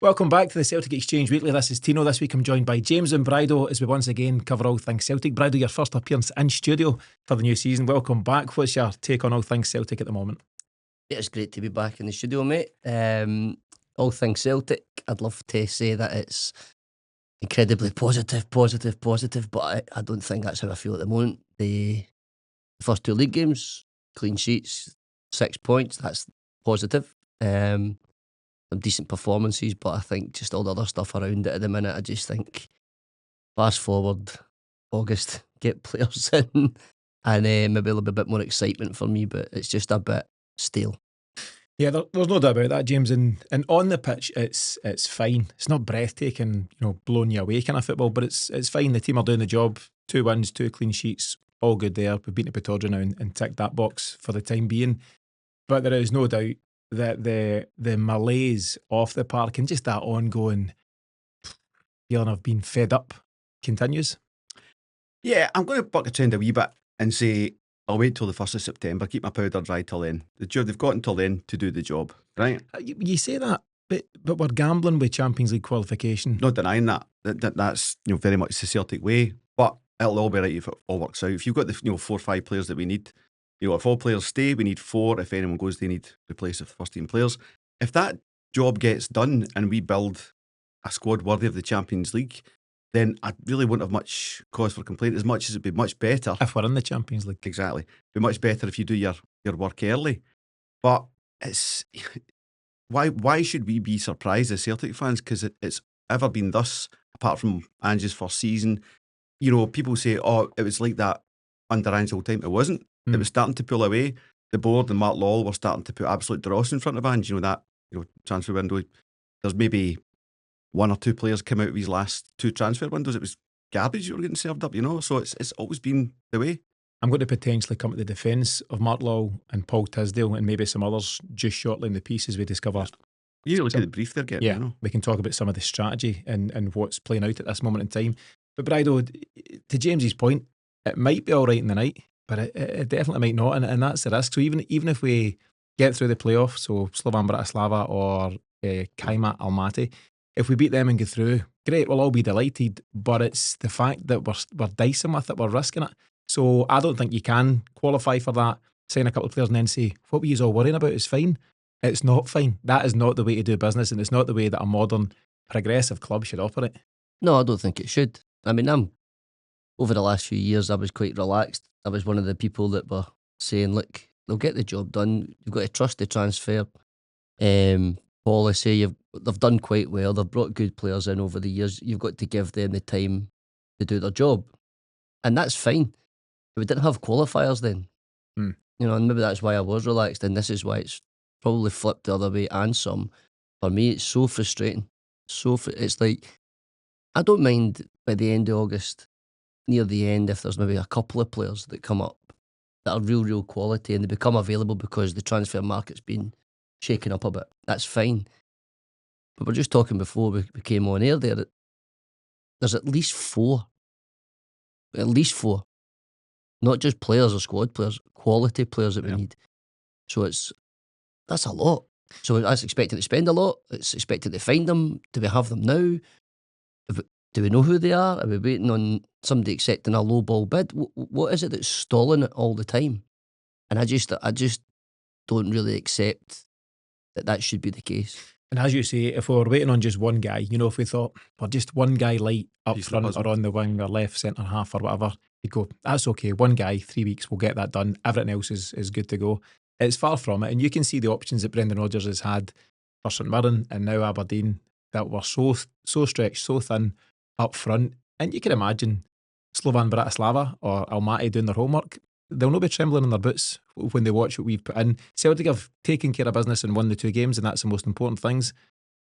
Welcome back to the Celtic Exchange Weekly. This is Tino. This week I'm joined by James and Brido as we once again cover all things Celtic. Brido, your first appearance in studio for the new season. Welcome back. What's your take on all things Celtic at the moment? Yeah, it's great to be back in the studio, mate. All things Celtic, I'd love to say that it's incredibly positive, but I don't think that's how I feel at the moment. The first two league games, clean sheets, 6 points, that's positive. Some decent performances, but I think just all the other stuff around it at the minute, I just think fast forward August, get players in and maybe a little bit more excitement for me, but it's just a bit stale. Yeah, there's no doubt about that, James. And on the pitch, it's fine. It's not breathtaking, blowing you away kind of football, but it's fine. The team are doing the job. 2 wins, 2 clean sheets, all good there. We've beaten Pittodrie now and ticked that box for the time being. But there is no doubt that the malaise off the park and just that ongoing feeling of being fed up continues. Yeah, I'm going to buck the trend a wee bit and say I'll wait till the 1st of September, keep my powder dry till then. They've got until then to do the job, right? You say that, but we're gambling with Champions League qualification. Not denying that. That's very much the Celtic way, but it'll all be right if it all works out. If you've got the 4 or 5 players that we need, if all players stay, we need 4. If anyone goes, they need to replace the first team players. If that job gets done and we build a squad worthy of the Champions League, then I really won't have much cause for complaint, as much as it'd be much better. If we're in the Champions League. Exactly. It'd be much better if you do your work early. But it's why should we be surprised as Celtic fans? Because it's ever been thus, apart from Ange's first season. People say, it was like that under Ange all the time. It wasn't. It was starting to pull away. The board and Mark Lawwell were starting to put absolute dross in front of Ange. That transfer window. There's maybe 1 or 2 players come out of his last 2 transfer windows. It was garbage you were getting served up, So it's always been the way. I'm going to potentially come to the defence of Mark Lawwell and Paul Tisdale and maybe some others just shortly in the piece as we discover. You look at the brief they're getting. Yeah, we can talk about some of the strategy and what's playing out at this moment in time. But Brido, to James's point, it might be all right in the night, but it definitely might not, and that's the risk. So even if we get through the playoffs, so Slovan Bratislava or Kaimat Almaty, if we beat them and get through, great, we'll all be delighted. But it's the fact that we're dicing with it, we're risking it. So I don't think you can qualify for that, sign a couple of players and then say, what were you all worrying about is fine. It's not fine. That is not the way to do business, and it's not the way that a modern, progressive club should operate. No, I don't think it should. I mean, over the last few years, I was quite relaxed. I was one of the people that were saying, look, they'll get the job done. You've got to trust the transfer policy. They've done quite well. They've brought good players in over the years. You've got to give them the time to do their job. And that's fine. But we didn't have qualifiers then. And maybe that's why I was relaxed. And this is why it's probably flipped the other way and some. For me, it's so frustrating. It's like, I don't mind by the end of August, near the end, if there's maybe a couple of players that come up that are real quality and they become available because the transfer market's been shaken up a bit. That's fine. But we're just talking before we came on air there that there's at least 4. Not just players or squad players, quality players that we need. So that's a lot. So that's expected to spend a lot. It's expected to find them. Do we have them now? Do we know who they are? Are we waiting on somebody accepting a low ball bid? What is it that's stalling it all the time? And I just don't really accept that should be the case. And as you say, if we were waiting on just one guy, if we thought, well, just one guy light up front or on the wing or left, centre half or whatever, you'd go, that's okay, one guy, 3 weeks, we'll get that done. Everything else is good to go. It's far from it. And you can see the options that Brendan Rodgers has had for St Mirren and now Aberdeen that were so stretched, so thin up front. And you can imagine Slovan Bratislava or Almaty doing their homework. They'll not be trembling in their boots when they watch what we've put in. Celtic have taken care of business and won the 2 games, and that's the most important things.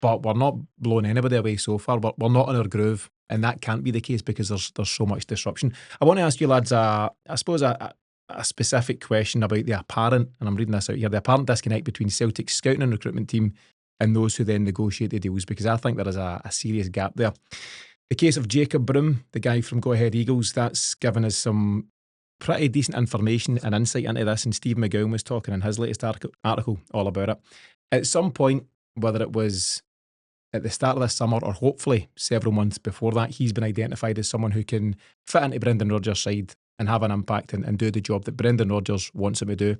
But we're not blowing anybody away so far. We're not in our groove, and that can't be the case because there's so much disruption. I want to ask you, lads, I suppose a specific question about the apparent, and I'm reading this out here, the apparent disconnect between Celtic's scouting and recruitment team and those who then negotiate the deals, because I think there is a serious gap there. The case of Jacob Broom, the guy from Go Ahead Eagles, that's given us some pretty decent information and insight into this, and Steve McGowan was talking in his latest article all about it. At some point, whether it was at the start of this summer, or hopefully several months before that, he's been identified as someone who can fit into Brendan Rodgers' side and have an impact and do the job that Brendan Rodgers wants him to do.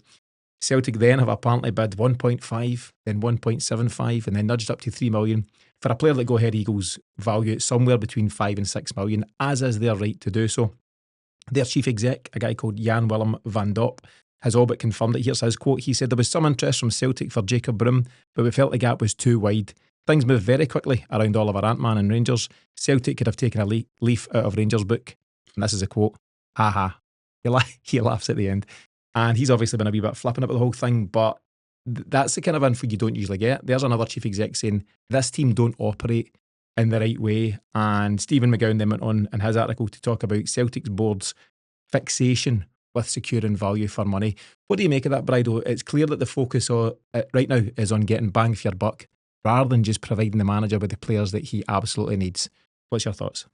Celtic then have apparently bid 1.5, then 1.75, and then nudged up to 3 million for a player that Go Ahead Eagles value at somewhere between 5 and 6 million, as is their right to do so. Their chief exec, a guy called Jan Willem van Dop, has all but confirmed it. Here's his quote. He said, "There was some interest from Celtic for Jacob Broom, but we felt the gap was too wide. Things moved very quickly around Oliver Antman and Rangers. Celtic could have taken a leaf out of Rangers' book." And this is a quote. Haha. He laughs at the end. And he's obviously been a wee bit flippant about the whole thing, but that's the kind of info you don't usually get. There's another chief exec saying, this team don't operate in the right way. And Stephen McGowan then went on in his article to talk about Celtic's board's fixation with securing value for money. What do you make of that, Bridle? It's clear that the focus right now is on getting bang for your buck, rather than just providing the manager with the players that he absolutely needs. What's your thoughts?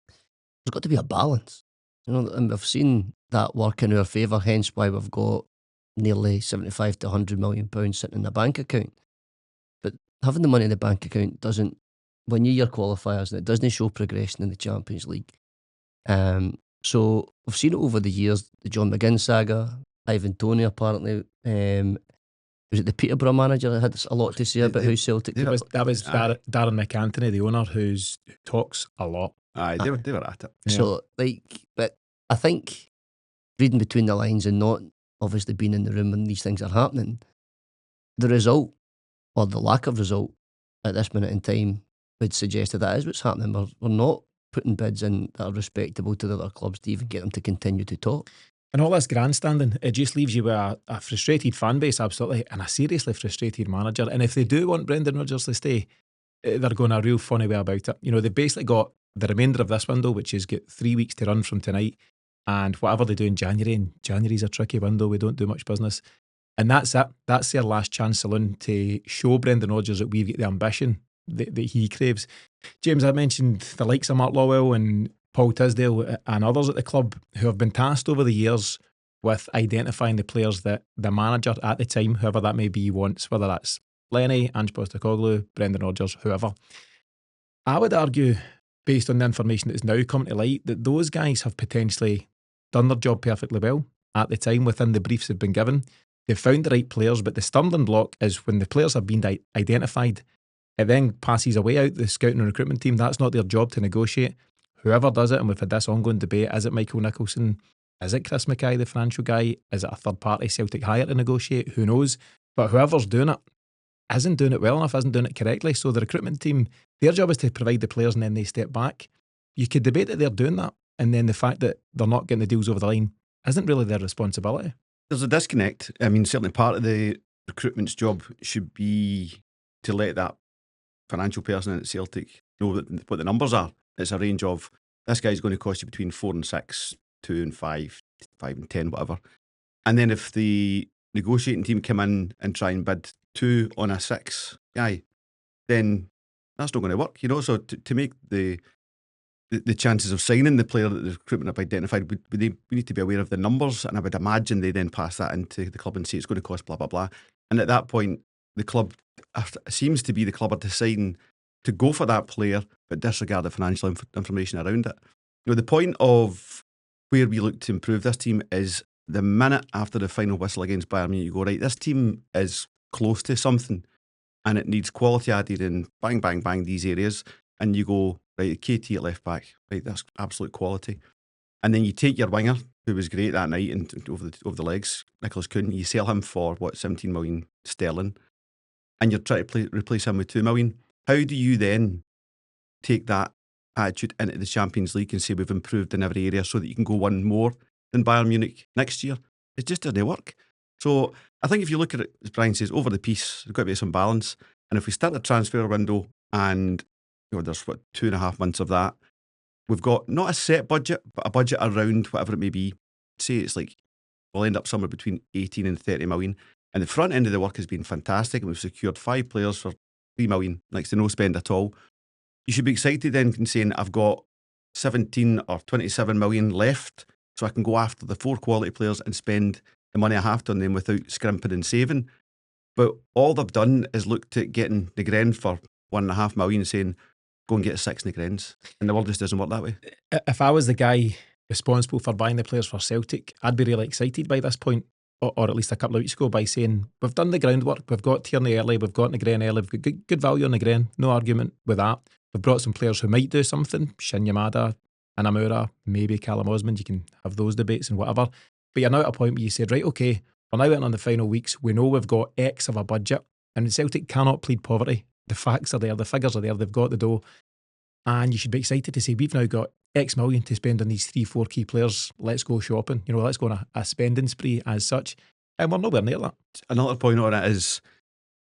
There's got to be a balance. And we've seen that work in our favour, hence why we've got nearly 75 to 100 million pounds sitting in the bank account. But having the money in the bank account doesn't win you your qualifiers, and it doesn't show progression in the Champions League. So we've seen it over the years, the John McGinn saga, Ivan Toney apparently, was it the Peterborough manager that had a lot to say about how Celtic... That was Darren McAntony, the owner, who talks a lot. Aye, they were at it. Yeah. So, but I think reading between the lines and not obviously being in the room when these things are happening, the result, or the lack of result at this minute in time, would suggest that that is what's happening. We're not putting bids in that are respectable to the other clubs to even get them to continue to talk. And all this grandstanding, it just leaves you with a frustrated fan base, absolutely, and a seriously frustrated manager. And if they do want Brendan Rodgers to stay, they're going a real funny way about it. They've basically got the remainder of this window, which is got 3 weeks to run from tonight, and whatever they do in January, and January's a tricky window, we don't do much business. And that's it. That's their last chance saloon to show Brendan Rodgers that we've got the ambition that he craves. James, I mentioned the likes of Mark Lawwell and Paul Tisdale and others at the club who have been tasked over the years with identifying the players that the manager at the time, whoever that may be, wants, whether that's Lenny, Ange Postecoglou, Brendan Rodgers, whoever. I would argue, based on the information that is now coming to light, that those guys have potentially done their job perfectly well at the time within the briefs they've been given. They've found the right players, but the stumbling block is when the players have been identified, it then passes away out the scouting and recruitment team. That's not their job to negotiate. Whoever does it, and we've had this ongoing debate, is it Michael Nicholson? Is it Chris Mackay, the financial guy? Is it a third party Celtic hire to negotiate? Who knows? But whoever's doing it isn't doing it well enough, isn't doing it correctly. So the recruitment team, their job is to provide the players and then they step back. You could debate that they're doing that, and then the fact that they're not getting the deals over the line isn't really their responsibility. There's a disconnect. I mean, certainly part of the recruitment's job should be to let that financial person at Celtic know what the numbers are. It's a range of, this guy's going to cost you between 4 and 6, 2 and 5, 5 and 10, whatever. And then if the negotiating team come in and try and bid 2 on a 6 guy, then that's not going to work, So to make the chances of signing the player that the recruitment have identified, we need to be aware of the numbers, and I would imagine they then pass that into the club and say it's going to cost blah, blah, blah. And at that point, the club seems to be the club are deciding to go for that player, but disregard the financial information around it. The point of where we look to improve this team is the minute after the final whistle against Bayern Munich, you go, right, this team is close to something and it needs quality added in, bang, bang, bang, these areas. And you go, right, KT at left back, right, that's absolute quality. And then you take your winger, who was great that night and over the legs, Nicholas Kuhn, you sell him for, 17 million sterling, and you're trying to replace him with 2 million. How do you then take that attitude into the Champions League and say we've improved in every area so that you can go one more than Bayern Munich next year? It just doesn't work. So I think if you look at it, as Brian says, over the piece, there's got to be some balance. And if we start the transfer window and there's 2.5 months of that, we've got not a set budget, but a budget around whatever it may be. Say it's like we'll end up somewhere between 18 and 30 million. And the front end of the work has been fantastic, and we've secured 5 players for 3 million, next to no spend at all. You should be excited then in saying, I've got 17 or 27 million left, so I can go after the 4 quality players and spend the money I have to on them without scrimping and saving. But all they've done is looked at getting Negren for 1.5 million saying, go and get a 6 in the Grens. And the world just doesn't work that way. If I was the guy responsible for buying the players for Celtic, I'd be really excited by this point, or at least a couple of weeks ago, by saying, we've done the groundwork, we've got Tierney early, we've got Negren early, we've got good value on Negren, no argument with that. We've brought some players who might do something, Shin Yamada, Inamura, maybe Callum Osmond, you can have those debates and whatever. But you're now at a point where you said, right, okay, we're now out on the final weeks, we know we've got X of a budget, and Celtic cannot plead poverty. The facts are there, the figures are there, they've got the dough. And you should be excited to say, we've now got X million to spend on these 3-4 key players. Let's go shopping. Let's go on a spending spree as such. And we're nowhere near that. Another point on it is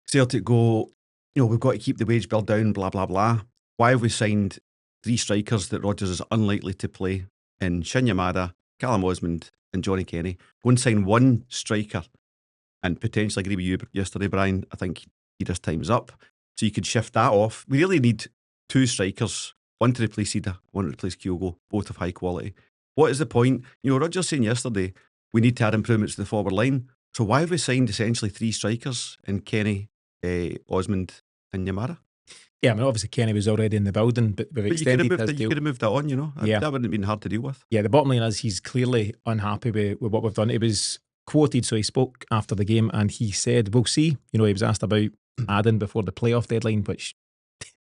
Celtic go, we've got to keep the wage bill down, blah, blah, blah. Why have we signed 3 strikers that Rodgers is unlikely to play in Shin Yamada, Callum Osmond and Johnny Kenny? Go and sign 1 striker and potentially agree with you yesterday, Brian. I think Idah's time's up. So you could shift that off. We really need 2 strikers, 1 to replace Idah, 1 to replace Kyogo, both of high quality. What is the point? Rodgers saying yesterday, we need to add improvements to the forward line. So why have we signed essentially 3 strikers in Kenny, Osmond and Yamada? Yeah, I mean, obviously Kenny was already in the building, but we've extended his deal. You could have moved that on, Yeah. That wouldn't have been hard to deal with. Yeah, the bottom line is he's clearly unhappy with what we've done. It was quoted, so he spoke after the game and he said, we'll see. He was asked about adding before the playoff deadline, which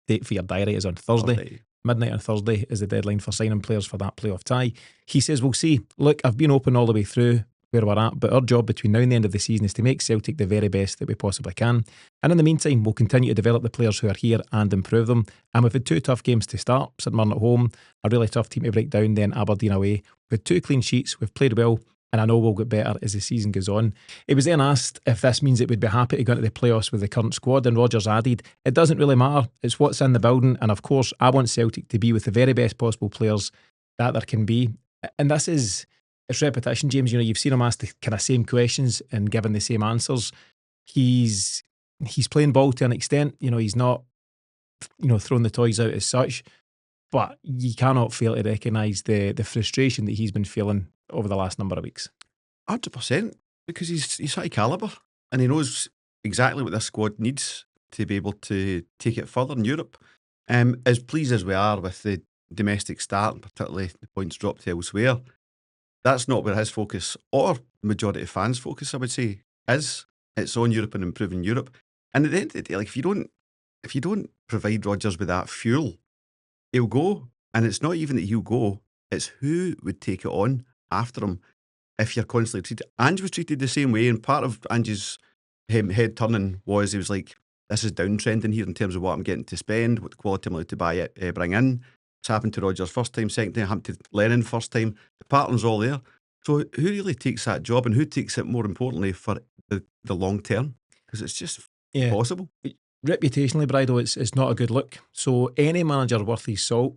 date for your diary is on Thursday. Midnight on Thursday is the deadline for signing players for that playoff tie. He says, we'll see. Look, I've been open all the way through where we're at, but our job between now and the end of the season is to make Celtic the very best that we possibly can. And in the meantime, we'll continue to develop the players who are here and improve them. And we've had 2 tough games to start. St Mirren at home, a really tough team to break down, then Aberdeen away. With 2 clean sheets, we've played well, and I know we'll get better as the season goes on. He was then asked if this means it would be happy to go into the playoffs with the current squad, and Rodgers added, it doesn't really matter, it's what's in the building, and of course I want Celtic to be with the very best possible players that there can be. And this is, it's repetition, James. You've seen him ask the kind of same questions and given the same answers. He's playing ball to an extent, he's not throwing the toys out as such, but you cannot fail to recognise the frustration that he's been feeling over the last number of weeks. 100%, because he's high calibre and he knows exactly what this squad needs to be able to take it further in Europe. As pleased as we are with the domestic start, and particularly the points dropped elsewhere, that's not where his focus, or the majority of fans' focus, I would say, is. It's on Europe and improving Europe. And at the end of the day, if you don't provide Rodgers with that fuel, he'll go. And it's not even that he'll go, it's who would take it on after him if you're constantly treated. Ange was treated the same way, and part of Ange's head turning was he was like, this is downtrending here in terms of what I'm getting to spend, what the quality I'm allowed to bring in. It's happened to Rodgers first time, second time, happened to Lennon first time. The pattern's all there. So who really takes that job, and who takes it more importantly for the long term? Because it's just possible. Reputationally, Brido, it's not a good look. So any manager worth his salt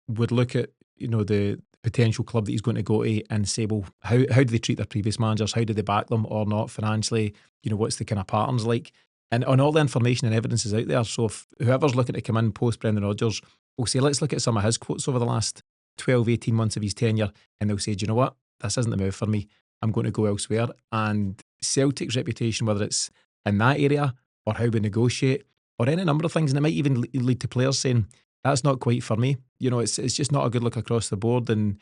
would look at the potential club that he's going to go to and say, well, how do they treat their previous managers? How do they back them or not financially? What's the kind of patterns like? And all the information and evidence is out there. So if whoever's looking to come in post Brendan Rodgers will say, let's look at some of his quotes over the last 12, 18 months of his tenure, and they'll say, do you know what? This isn't the move for me. I'm going to go elsewhere. And Celtic's reputation, whether it's in that area or how we negotiate or any number of things, and it might even lead to players saying, that's not quite for me. It's just not a good look across the board, and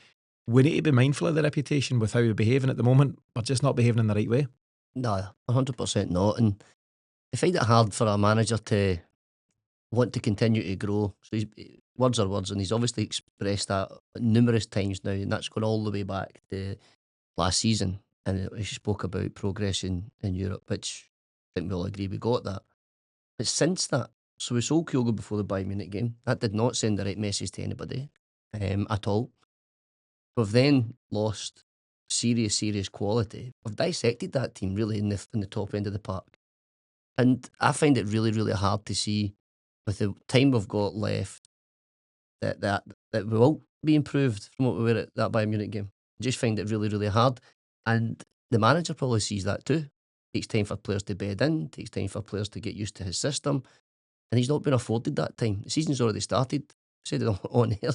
we need to be mindful of the reputation with how we're behaving at the moment. We're just not behaving in the right way. No, 100% not. And I find it hard for a manager to want to continue to grow. So words are words, and he's obviously expressed that numerous times now, and that's gone all the way back to last season. And he spoke about progression in Europe, which I think we all agree we got that. But since that, so we sold Kyogo before the Bayern Munich game. That did not send the right message to anybody at all. We've then lost serious quality. We've dissected that team really in the top end of the park. And I find it really hard to see with the time we've got left that we will be improved from what we were at that Bayern Munich game. I just find it really hard. And the manager probably sees that too. Takes time for players to bed in, takes time for players to get used to his system. And he's not been afforded that time. The season's already started. I said it on air.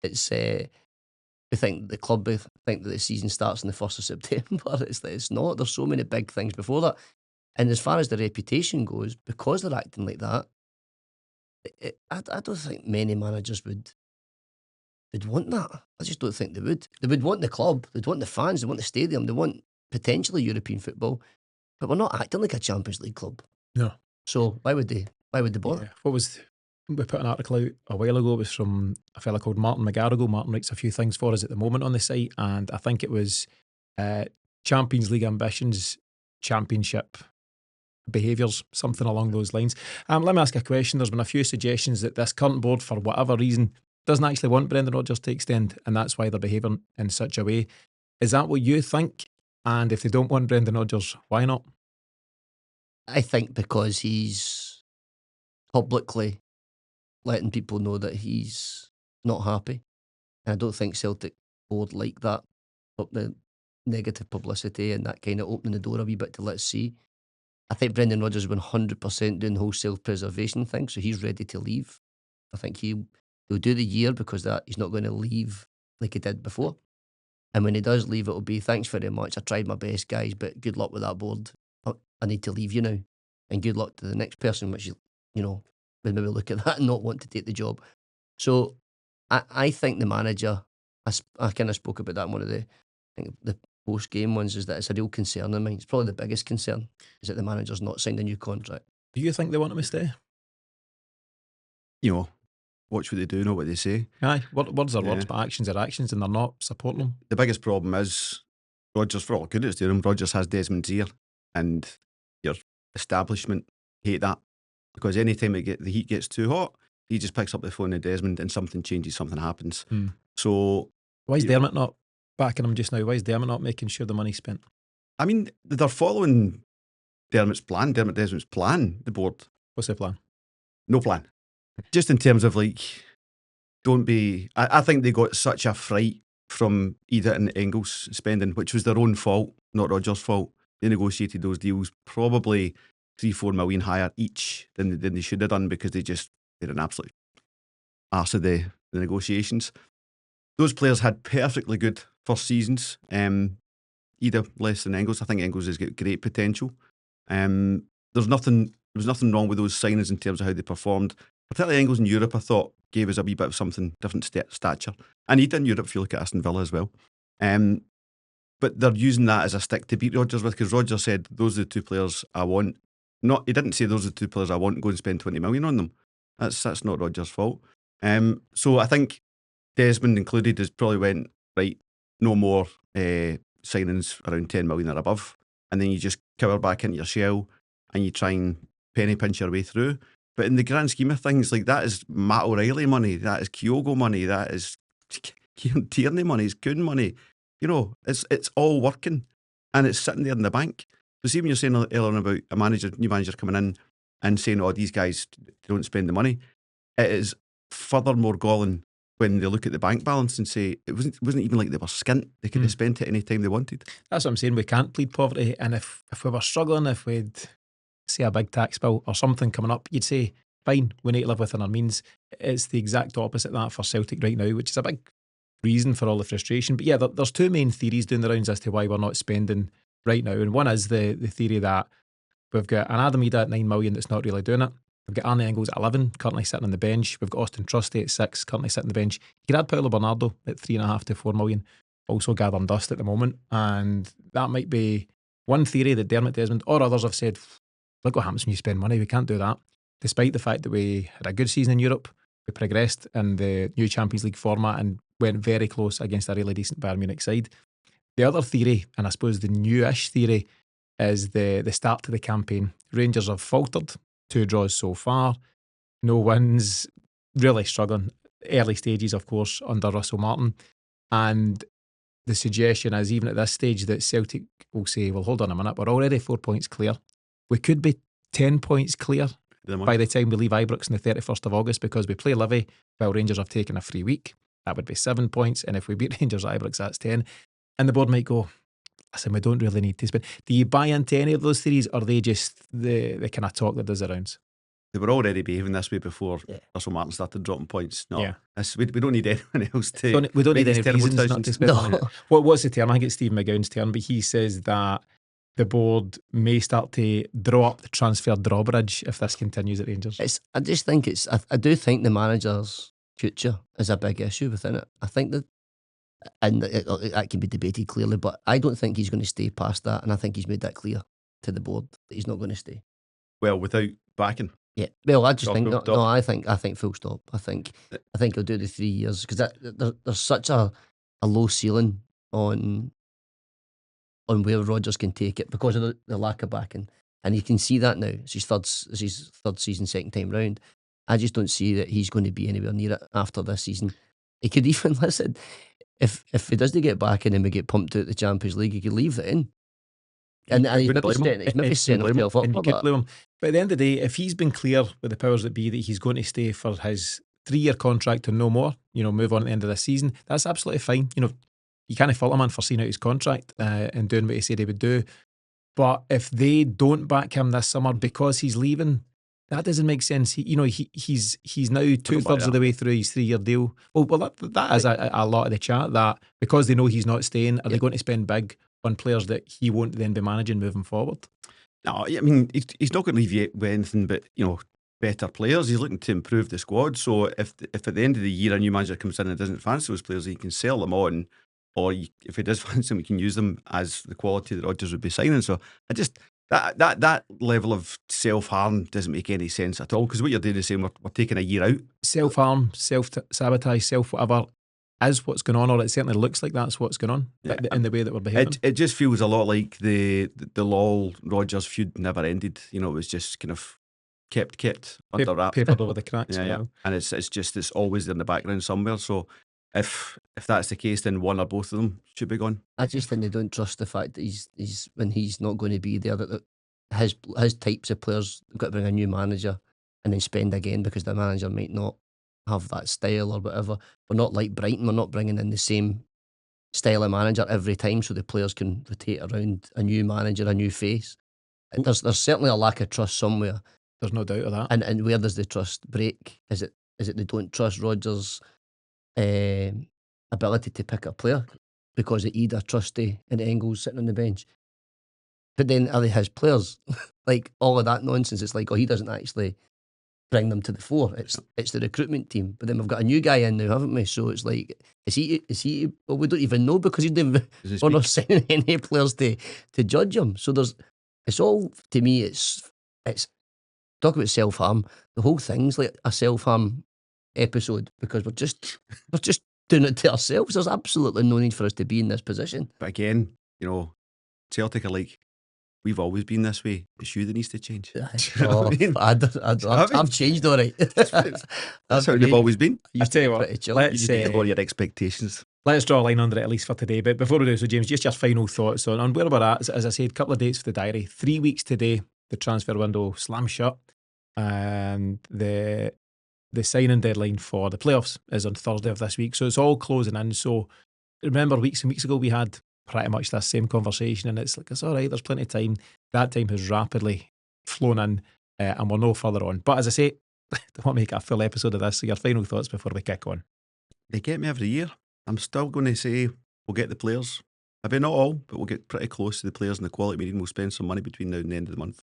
It's we think the club think that the season starts on the 1st of September. It's not. There's so many big things before that. And as far as the reputation goes, because they're acting like that, I don't think many managers would want that. I just don't think they would. They would want the club, they'd want the fans, they want the stadium, they want potentially European football, but we're not acting like a Champions League club. No. So why would they bother? Yeah. We put an article out a while ago. It was from a fella called Martin McGarrigle. Martin writes a few things for us at the moment on the site, and I think it was Champions League ambitions, championship behaviours, something along those lines. Let me ask a question. There's been a few suggestions that this current board, for whatever reason, doesn't actually want Brendan Rodgers to extend, and that's why they're behaving in such a way. Is that what you think? And if they don't want Brendan Rodgers, why not? I think because he's publicly letting people know that he's not happy. And I don't think Celtic board like that, the negative publicity and that kind of opening the door a wee bit to let's see. I think Brendan Rodgers is 100% doing the whole self-preservation thing, so he's ready to leave. I think he'll do the year because he's not going to leave like he did before. And when he does leave, it'll be, thanks very much, I tried my best, guys, but good luck with that board. I need to leave you now. And good luck to the next person, which, would maybe look at that and not want to take the job. So I think the manager, I kind of spoke about that in one of the post-game ones, is that it's a real concern of mine. It's probably the biggest concern, is that the manager's not signed a new contract. Do you think they want him to stay? Watch what they do, not what they say. Aye, words are words, but actions are actions, and they're not supporting them. The biggest problem is Rodgers, for all good it's doing him, Rodgers has Desmond's ear, and your establishment hate that, because anytime the heat gets too hot, he just picks up the phone to Desmond and something changes, something happens. So why is Dermot not backing him just now? Why is Dermot not making sure the money's spent? I mean, they're following Dermot Desmond's plan, the board. What's the plan? No plan. Just in terms of don't be... I think they got such a fright from Idah and Engels spending, which was their own fault, not Rodgers' fault. They negotiated those deals probably 3-4 million higher each than they should have done, because they're an absolute arse of the negotiations. Those players had perfectly good first seasons. Idah less than Engels. I think Engels has got great potential. There was nothing wrong with those signings in terms of how they performed. Particularly Engels in Europe, I thought, gave us a wee bit of something different stature. And Idah in Europe, if you look at Aston Villa as well. But they're using that as a stick to beat Rodgers with, because Rodgers said, those are the two players I want. He didn't say those are the two players I want, go and spend 20 million on them. That's not Rodgers' fault. So I think Desmond included has probably went, right, no more signings around 10 million or above. And then you just cover back into your shell and you try and penny pinch your way through. But in the grand scheme of things, that is Matt O'Reilly money, that is Kyogo money, that is Kieran Tierney money, it's Kuhn money. It's all working and it's sitting there in the bank. So see, when you're saying earlier about new manager coming in and saying, oh, these guys don't spend the money, it is furthermore galling when they look at the bank balance and say it wasn't even like they were skint. They could have spent it any time they wanted. That's what I'm saying. We can't plead poverty. And if we were struggling, if we'd say a big tax bill or something coming up, you'd say, fine, we need to live within our means. It's the exact opposite of that for Celtic right now, which is a big reason for all the frustration. But yeah, there's two main theories doing the rounds as to why we're not spending right now. And one is the theory that we've got an Adam Idah at 9 million that's not really doing it. We've got Arne Engels at 11, currently sitting on the bench. We've got Austin Trusty at 6, currently sitting on the bench. You could add Paulo Bernardo at 3.5 to 4 million, also gathering dust at the moment. And that might be one theory that Dermot Desmond or others have said, look what happens when you spend money. We can't do that. Despite the fact that we had a good season in Europe, we progressed in the new Champions League format and went very close against a really decent Bayern Munich side. The other theory, and I suppose the newish theory, is the start to the campaign. Rangers have faltered, 2 draws so far, no wins, really struggling. Early stages, of course, under Russell Martin. And the suggestion is, even at this stage, that Celtic will say, well, hold on a minute, we're already 4 points clear. We could be 10 points clear by the time we leave Ibrox on the 31st of August, because we play Livy while Rangers have taken a free week. That would be 7 points. And if we beat Rangers at Ibrox, that's 10. And the board might go, listen, we don't really need to spend. Do you buy into any of those theories, or are they just the kind of talk that does the rounds? They were already behaving this way before Russell Martin started dropping points. No, we don't need anyone else to... We don't need any reasons not to spend money. What's the term? I think it's Steve McGowan's term, but he says that the board may start to draw up the transfer drawbridge if this continues at Rangers? I just think I do think the manager's future is a big issue within it. I think that, and that can be debated clearly, but I don't think he's going to stay past that, and I think he's made that clear to the board that he's not going to stay. Well, without backing. Yeah, well, I just think Full no. stop. I think full stop. I think he'll do the 3 years because there's such a low ceiling on where Rodgers can take it because of the lack of backing, and you can see that now. It's his third season, second time round. I just don't see that he's going to be anywhere near it after this season. He could even listen if he doesn't get backing and we get pumped out the Champions League, he could leave it in. And he's maybe setting himself up. And you could blame him. But at the end of the day, if he's been clear with the powers that be that he's going to stay for his 3-year contract and no more, move on at the end of this season, that's absolutely fine. You can't fault a man for seeing out his contract and doing what he said he would do. But if they don't back him this summer because he's leaving, that doesn't make sense. He's now 2/3 of the way through his 3-year deal. Well, that is a lot of the chat, that because they know he's not staying, are they going to spend big on players that he won't then be managing moving forward? No, I mean, he's not going to leave you with anything but, better players. He's looking to improve the squad. So if at the end of the year a new manager comes in and doesn't fancy those players, he can sell them on. Or if he does fancy them, we can use them as the quality that Rodgers would be signing. So I just, that level of self-harm doesn't make any sense at all, because what you're doing is saying we're taking a year out. Self-harm, self-sabotage, self-whatever is what's going on, or it certainly looks like that's what's going on in the way that we're behaving. It just feels a lot like the Lol Rodgers feud never ended. It was just kind of kept under wraps, papered over the cracks. Yeah. And it's always in the background somewhere. So if that's the case, then one or both of them should be gone. I just think they don't trust the fact that he's when he's not going to be there, that his types of players have got to bring a new manager and then spend again because the manager might not have that style or whatever. We're not like Brighton. We're not bringing in the same style of manager every time so the players can rotate around a new manager, a new face. There's certainly a lack of trust somewhere. There's no doubt of that. And where does the trust break? Is it they don't trust Rodgers' ability to pick a player because of Idah, Trusty and Engels sitting on the bench? But then are they his players? Like all of that nonsense. It's like, he doesn't actually bring them to the fore. It's the recruitment team. But then we've got a new guy in now, haven't we? So it's like, is he? Well, we don't even know because we're not signing any players to judge him. So it's all, to me, it's talk about self-harm. The whole thing's like a self-harm episode because we're just doing it to ourselves. There's absolutely no need for us to be in this position. But again, Celtic are like, we've always been this way. It's you that needs to change. I've changed, all right. That's how they've always been. I tell you what, let's lower your expectations. Let's draw a line under it at least for today. But before we do so, James, just your final thoughts on where we're at. As I said, a couple of dates for the diary. 3 weeks today, the transfer window slams shut, and the signing deadline for the playoffs is on Thursday of this week. So it's all closing in. So remember, weeks and weeks ago, we had pretty much this same conversation, and it's like, it's all right, there's plenty of time. That time has rapidly flown in, and we're no further on. But as I say, I don't want to make a full episode of this, so your final thoughts before we kick on. They get me every year. I'm still going to say we'll get the players. Maybe not all, but we'll get pretty close to the players and the quality we need, and we'll spend some money between now and the end of the month.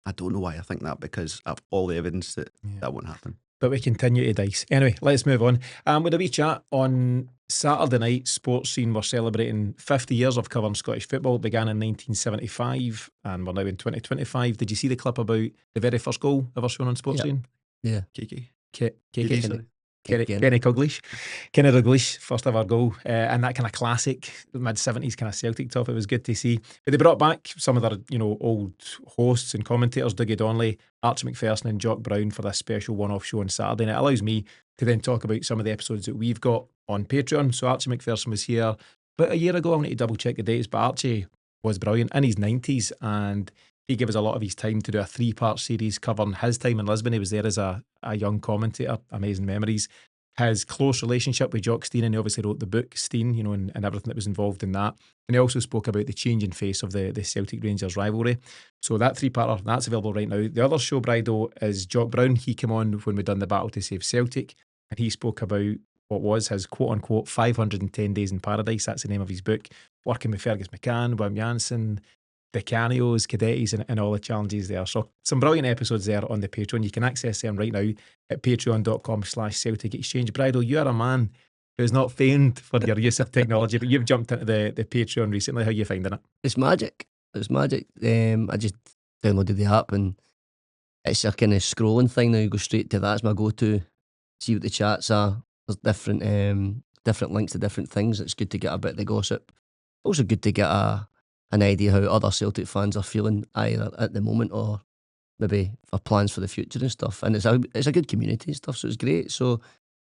I don't know why I think that, because I have all the evidence that won't happen. But we continue to dice. Anyway, let's move on. With a wee chat on Saturday night, Sports Scene were celebrating 50 years of covering Scottish football. It began in 1975 and we're now in 2025. Did you see the clip about the very first goal ever shown on Sports Scene? Yeah. Kenny Dalglish, first ever goal, and that kind of classic mid-70s kind of Celtic top. It was good to see. But they brought back some of their old hosts and commentators, Dougie Donnelly, Archie McPherson and Jock Brown, for this special one-off show on Saturday, and it allows me to then talk about some of the episodes that we've got on Patreon. So Archie McPherson was here about a year ago. I need to double check the dates, but Archie was brilliant in his 90s, and he gave us a lot of his time to do a 3-part series covering his time in Lisbon. He was there as a young commentator, amazing memories. His close relationship with Jock Stein, and he obviously wrote the book Stein, and everything that was involved in that. And he also spoke about the changing face of the Celtic Rangers rivalry. So that 3-parter, that's available right now. The other show, Brido, is Jock Brown. He came on when we'd done the Battle to Save Celtic, and he spoke about what was his quote-unquote 510 Days in Paradise. That's the name of his book. Working with Fergus McCann, Wim Jansen, the Canios, Cadettis, and all the challenges there. So some brilliant episodes there on the Patreon. You can access them right now at patreon.com/Celtic Exchange. Bridal, you are a man who's not famed for your use of technology, but you've jumped into the Patreon recently. How are you finding it? It's magic. It's magic. I just downloaded the app and it's a kind of scrolling thing now. You go straight to that. It's my go-to. See what the chats are. There's different links to different things. It's good to get a bit of the gossip. Also good to get an idea how other Celtic fans are feeling either at the moment or maybe for plans for the future and stuff. And it's a good community and stuff, so it's great. So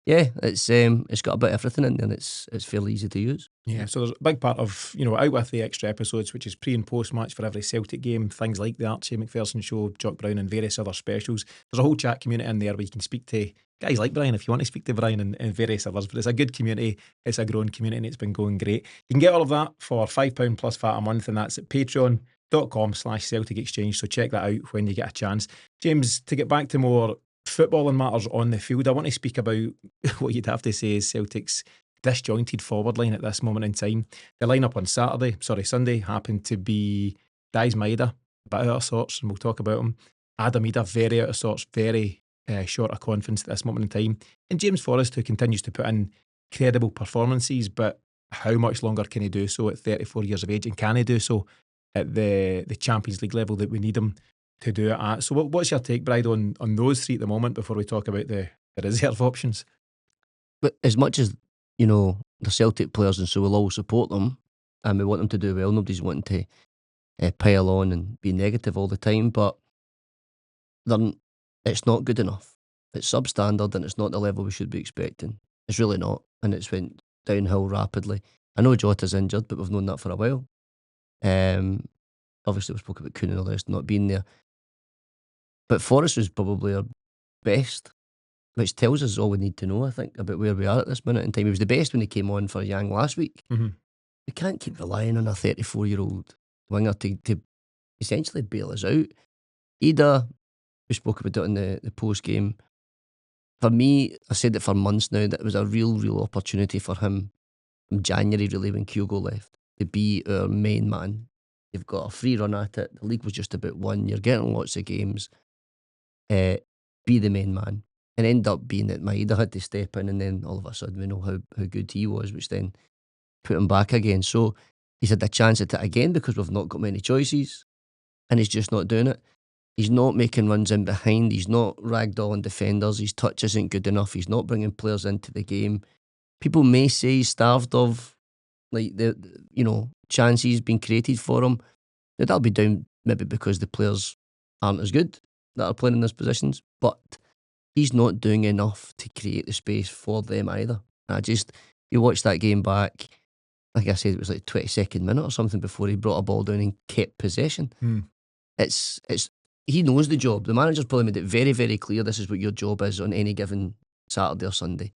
yeah, it's got a bit of everything in there and it's fairly easy to use. Yeah, so there's a big part of, out with the extra episodes, which is pre and post match for every Celtic game, things like the Archie McPherson show, Jock Brown and various other specials. There's a whole chat community in there where you can speak to guys like Brian if you want to speak to Brian and various others, but it's a good community, it's a growing community and it's been going great. You can get all of that for £5 plus VAT a month, and that's at patreon.com/Celtic Exchange, so check that out when you get a chance. James, to get back to more footballing matters on the field, I want to speak about what you'd have to say is Celtic's disjointed forward line at this moment in time. The lineup on Sunday happened to be Adam Idah, a bit out of sorts, and we'll talk about him. Adam Idah, very out of sorts, very short of confidence at this moment in time. And James Forrest, who continues to put in credible performances, but how much longer can he do so at 34 years of age? And can he do so at the Champions League level that we need him to do it at? So what's your take, Bride, on those three at the moment before we talk about the reserve options? But as much as, the Celtic players, and so we'll all support them and we want them to do well, nobody's wanting to pile on and be negative all the time, but it's not good enough. It's substandard and it's not the level we should be expecting. It's really not, and it's went downhill rapidly. I know Jota's injured, but we've known that for a while. Obviously we spoke about Kuhn and all the rest not being there. But Forrest was probably our best, which tells us all we need to know, I think, about where we are at this minute in time. He was the best when he came on for Yang last week. Mm-hmm. We can't keep relying on a 34-year-old winger to essentially bail us out. Idah, we spoke about it in the post-game. For me, I said it for months now, that it was a real opportunity for him from January, really, when Kyogo left, to be our main man. You've got a free run at it. The league was just about won. You're getting lots of games. Be the main man. And end up being that Idah had to step in, and then all of a sudden we know how good he was, which then put him back again. So he's had a chance at it again because we've not got many choices, and he's just not doing it. He's not making runs in behind. He's not ragdolling defenders. His touch isn't good enough. He's not bringing players into the game. People may say he's starved of the chances being created for him. Now, that'll be down maybe because the players aren't as good that are playing in those positions, but he's not doing enough to create the space for them either. You watch that game back, like I said, it was like 22nd minute or something before he brought a ball down and kept possession. He knows the job. The manager's probably made it very, very clear this is what your job is on any given Saturday or Sunday.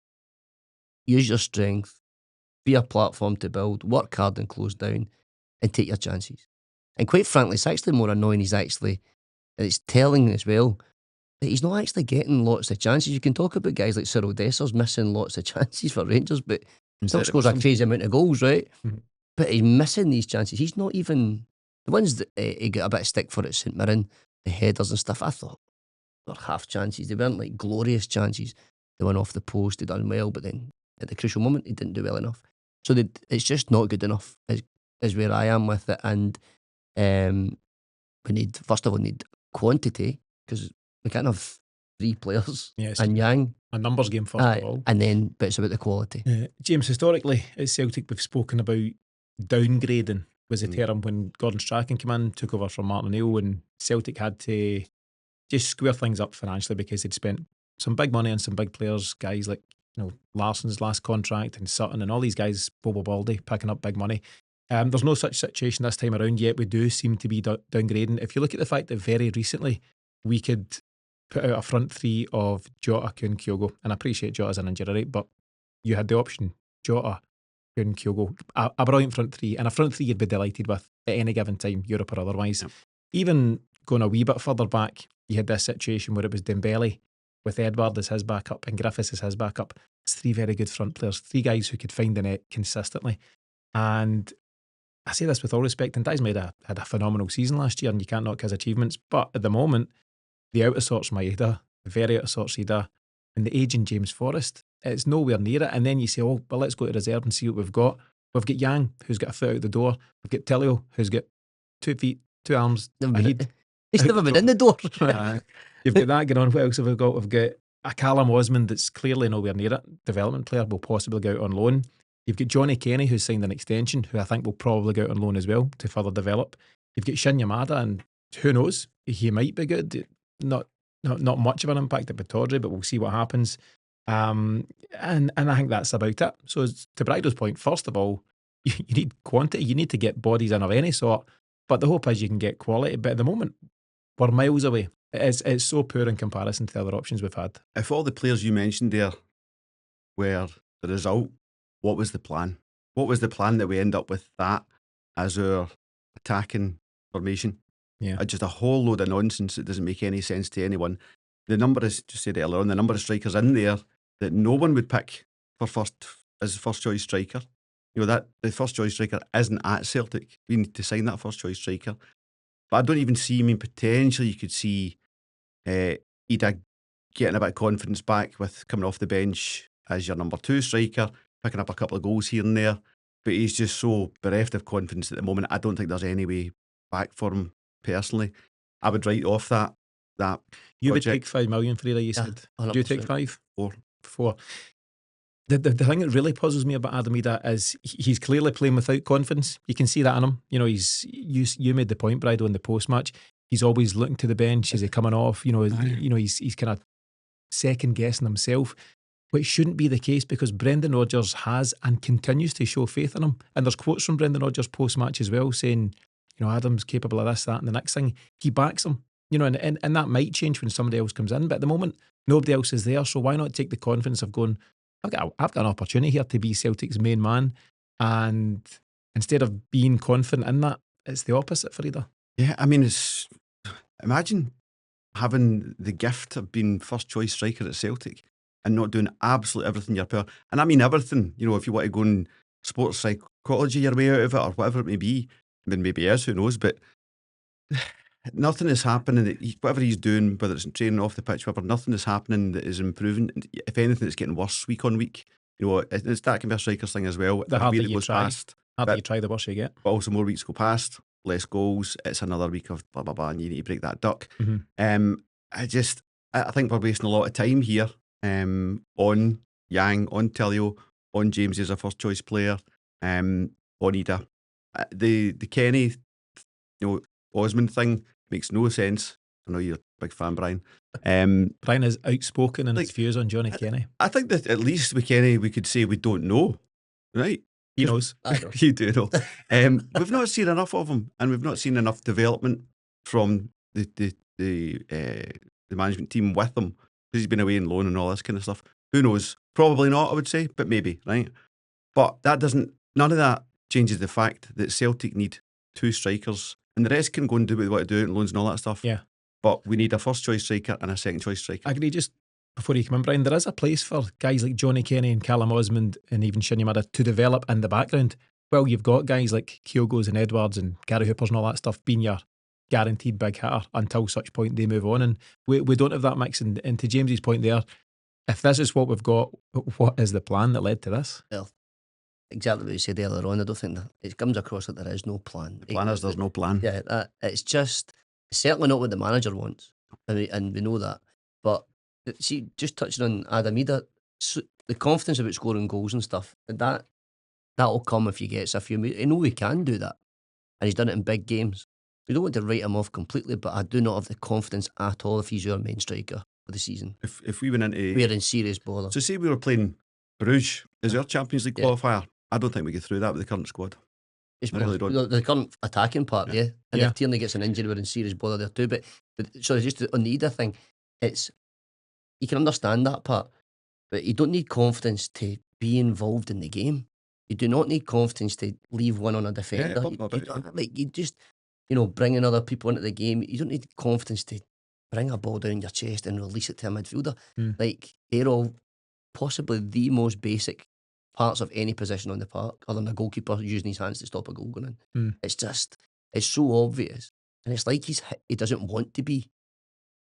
Use your strength, be a platform to build, work hard and close down, and take your chances. And quite frankly, it's actually more annoying. It's telling as well that he's not actually getting lots of chances. You can talk about guys like Cyril Dessers missing lots of chances for Rangers, but still scores a crazy amount of goals, right? Mm-hmm. But he's missing these chances. He's not even... The ones that he got a bit of stick for at St Mirren, the headers and stuff, I thought they were half chances. They weren't like glorious chances. They went off the post, they done well, but then at the crucial moment, he didn't do well enough. So it's just not good enough, is where I am with it. And we need quantity, because we can't have 3 players and Yang. A numbers game, first of all. But it's about the quality. James, historically at Celtic, we've spoken about downgrading was the term when Gordon Strachan came in, took over from Martin O'Neill, and Celtic had to just square things up financially because they'd spent some big money on some big players, guys like Larsson's last contract and Sutton and all these guys, Bobo Baldy, picking up big money. There's no such situation this time around, yet we do seem to be downgrading. If you look at the fact that very recently we could put out a front three of Jota, Kuhn, Kyogo, and I appreciate Jota's an injury rate, but you had the option, Jota, Kuhn, Kyogo, a brilliant front three, and a front three you'd be delighted with at any given time, Europe or otherwise. Yep. Even going a wee bit further back, you had this situation where it was Dembele with Edward as his backup and Griffiths as his backup. It's 3 very good front players, 3 guys who could find the net consistently. And I say this with all respect, and Dice had a phenomenal season last year, and you can't knock his achievements. But at the moment, the out of sorts Maeda, the very out of sorts Idah, and the aging James Forrest, it's nowhere near it. And then you say, oh, well, let's go to reserve and see what we've got. We've got Yang, who's got a foot out the door. We've got Telio, who's got 2 feet, 2 arms, a head. He's never been in the door. You've got that going on. What else have we got? We've got a Callum Osmond that's clearly nowhere near it. Development player, will possibly go out on loan. You've got Johnny Kenny, who's signed an extension, who I think will probably go out on loan as well to further develop. You've got Shin Yamada, and who knows, he might be good. Not much of an impact at Pittodrie, but we'll see what happens. And I think that's about it. So to Brido's point, first of all, you need quantity. You need to get bodies in of any sort. But the hope is you can get quality. But at the moment, we're miles away. It's so poor in comparison to the other options we've had. If all the players you mentioned there were the result, what was the plan? What was the plan that we end up with that as our attacking formation? Yeah. Just a whole load of nonsense that doesn't make any sense to anyone. The number is, just said earlier on, the number of strikers in there that no one would pick as first choice striker. You know, that the first choice striker isn't at Celtic. We need to sign that first choice striker. But I don't even see, potentially you could see Idah getting a bit of confidence back with coming off the bench as your number 2 striker, picking up a couple of goals here and there. But he's just so bereft of confidence at the moment. I don't think there's any way back for him personally. I would write off that You project. would take 5 million for Idah, you said. 100%. Would you take 5? 4. 4. The thing that really puzzles me about Adam Idah is he's clearly playing without confidence. You can see that in him. You know, you made the point, Brido, in the post match. He's always looking to the bench. Is he coming off? He's kind of second guessing himself, which shouldn't be the case because Brendan Rodgers has and continues to show faith in him. And there's quotes from Brendan Rodgers post match as well saying, Adam's capable of this, that, and the next thing. He backs him. And that might change when somebody else comes in. But at the moment, nobody else is there. So why not take the confidence of going, I've got an opportunity here to be Celtic's main man, and instead of being confident in that, it's the opposite for Idah. Yeah, imagine having the gift of being first choice striker at Celtic and not doing absolutely everything in your power. And I mean everything, if you want to go in sports psychology your way out of it or whatever it may be, maybe is, who knows, but nothing is happening. Whatever he's doing, whether it's training off the pitch, whatever, nothing is happening that is improving. If anything, it's getting worse week on week. That can be a striker's thing as well. The harder you try, the worse you get. But also more weeks go past, less goals. It's another week of blah blah blah, and you need to break that duck. Mm-hmm. I think we're wasting a lot of time here on Yang, on Telio, on James as a first choice player, on Idah. The Kenny, Osmond thing makes no sense. I know you're a big fan, Brian. Brian is outspoken in his views on Johnny Kenny. I think that at least with Kenny we could say we don't know, right? He knows. I know. You do know. We've not seen enough of him, and we've not seen enough development from the management team with him because he's been away on loan and all this kind of stuff. Who knows? Probably not, I would say, but maybe, right? But none of that changes the fact that Celtic need 2 strikers. And the rest can go and do what they want to do and loans and all that stuff. Yeah. But we need a first choice striker and a second choice striker. I agree. Just before you come in, Brian, there is a place for guys like Johnny Kenny and Callum Osmond and even Shin Yamada to develop in the background. Well, you've got guys like Kyogos and Edwards and Gary Hoopers and all that stuff being your guaranteed big hitter until such point they move on. And we don't have that mix. And to James's point there, if this is what we've got, what is the plan that led to this? Well, exactly what you said earlier on. I don't think that it comes across that there is no plan. The plan is there's no plan. Yeah, it's certainly not what the manager wants, and we know that. But see, just touching on Adam Idah, the confidence about scoring goals and stuff, that'll come if you get a few. I know he can do that, and he's done it in big games. We don't want to write him off completely, but I do not have the confidence at all if he's your main striker for the season. If we went into, we're in serious bother. So say we were playing Bruges as our Champions League qualifier. I don't think we get through that with the current squad. I really don't. The current attacking part, yeah. And if Tierney gets an injury, we're in serious bother there too. But so just on the Idah thing, you can understand that part, but you don't need confidence to be involved in the game. You do not need confidence to leave one on a defender. You just, bringing other people into the game. You don't need confidence to bring a ball down your chest and release it to a midfielder. They're all possibly the most basic parts of any position on the park, other than a goalkeeper using his hands to stop a goal going in. It's so obvious, and it's like he doesn't want to be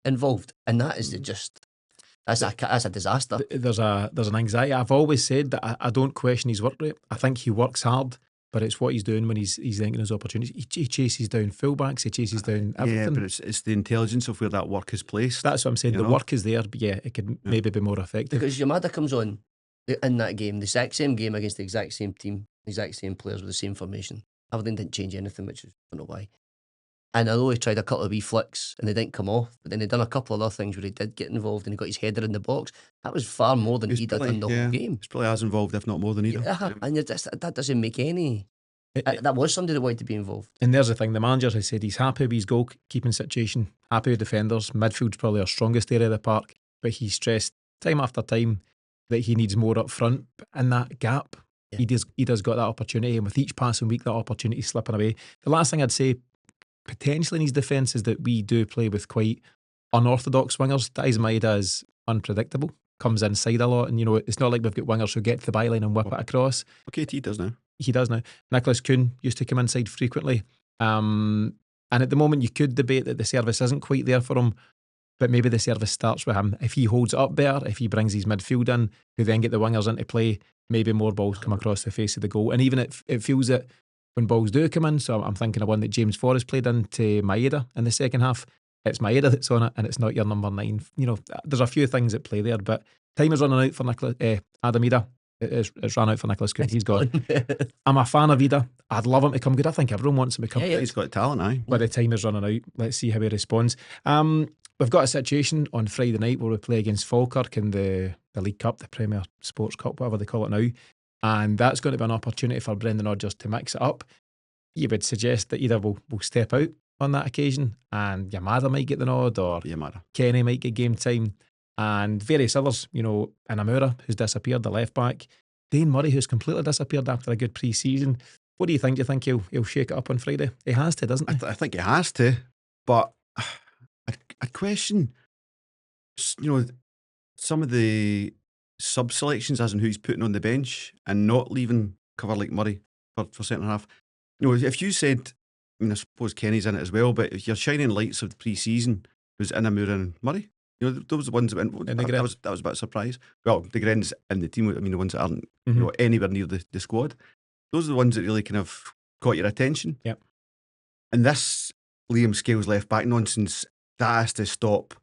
involved, and that is that's a disaster. There's an anxiety. I've always said that I don't question his work rate. I think he works hard, but it's what he's doing when he's thinking his opportunities. He chases down fullbacks, he chases down everything. Yeah, but it's the intelligence of where that work is placed. That's what I'm saying. The work is there, but it could maybe be more effective. Because Yamada comes on in that game, the exact same game against the exact same team, the exact same players with the same formation. Aberdeen didn't change anything, which I don't know why. And I know he tried a couple of wee flicks and they didn't come off, but then he'd done a couple of other things where he did get involved and he got his header in the box. That was far more than he did in the whole game. He's probably as involved, if not more than either. Yeah. And that doesn't make any... that was somebody that wanted to be involved. And there's the thing, the manager has said he's happy with his goalkeeping situation, happy with defenders. Midfield's probably our strongest area of the park, but he stressed time after time that he needs more up front. In that gap, he does got that opportunity, and with each passing week, that opportunity slipping away. The last thing I'd say, potentially in his defence, is that we do play with quite unorthodox wingers. Adam Idah is unpredictable, comes inside a lot, and it's not like we've got wingers who get to the byline and whip it across. Okay, he does now. He does now. Nicholas Kuhn used to come inside frequently. And at the moment, you could debate that the service isn't quite there for him, but maybe the service starts with him. If he holds it up better, if he brings his midfield in, who then get the wingers into play, maybe more balls come across the face of the goal. And even it feels that when balls do come in, so I'm thinking of one that James Forrest played into Maeda in the second half, it's Maeda that's on it and it's not your number 9. There's a few things at play there, but time is running out for Adam Idah. It's run out for Nicholas Kuhn. He's gone. I'm a fan of Idah. I'd love him to come good. I think everyone wants him to come good. He's got talent, aye. By the time is running out, let's see how he responds. We've got a situation on Friday night where we play against Falkirk in the League Cup, the Premier Sports Cup, whatever they call it now. And that's going to be an opportunity for Brendan Rodgers to mix it up. You would suggest that Idah will step out on that occasion, and Yamada might get the nod, or Kenny might get game time. And various others, Inamura, who's disappeared, the left back. Dane Murray, who's completely disappeared after a good pre-season. What do you think? Do you think he'll shake it up on Friday? He has to, doesn't he? I think he has to. But I question, some of the sub-selections as in who he's putting on the bench and not leaving cover like Murray for centre half. If you said, I suppose Kenny's in it as well, but if your shining lights of the pre-season was Inamura and Murray, those are the ones that went. That was a bit of surprise. Well, the Gren's in the team. The ones that aren't anywhere near the squad. Those are the ones that really kind of caught your attention. Yep. And this Liam Scales left back nonsense, that has to stop